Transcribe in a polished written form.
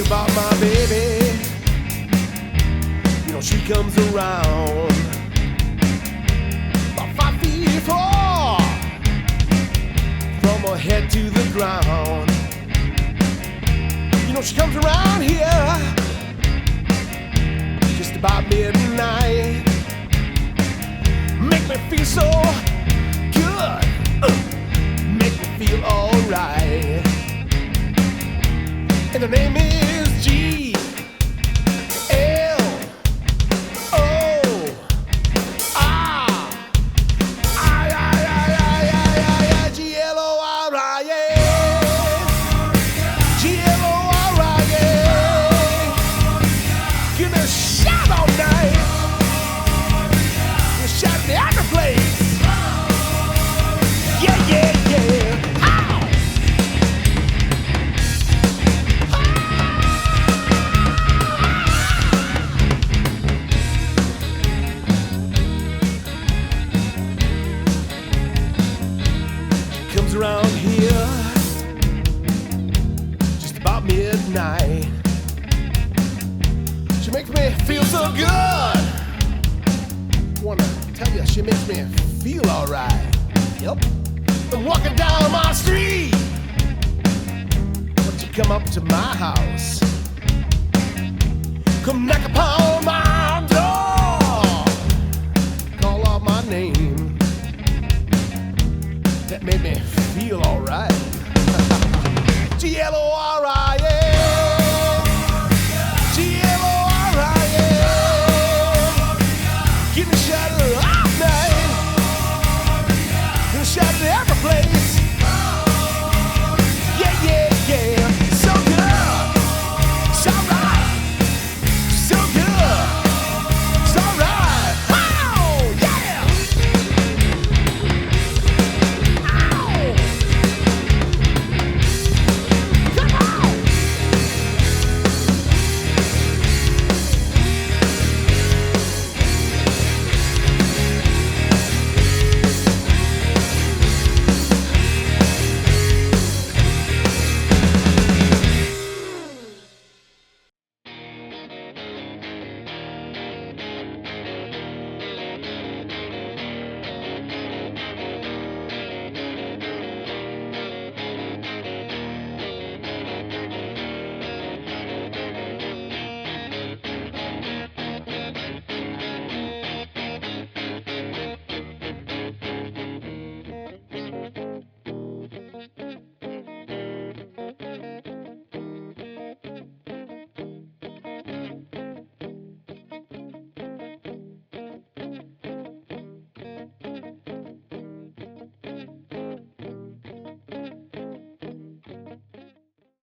about my baby. You know she comes around about 5'4", from her head to the ground. You know she comes around here just about midnight. Make me feel so good, make me feel alright. And the name is G L O R I G L O R I G L O R I. Give me a shout all night. You shout me out the place. Yeah, yeah, yeah. Comes around here just about midnight. She makes me feel so good. Wanna tell you, she makes me feel alright. Yep. I'm walking down my street, but you come up to my house, come knock upon my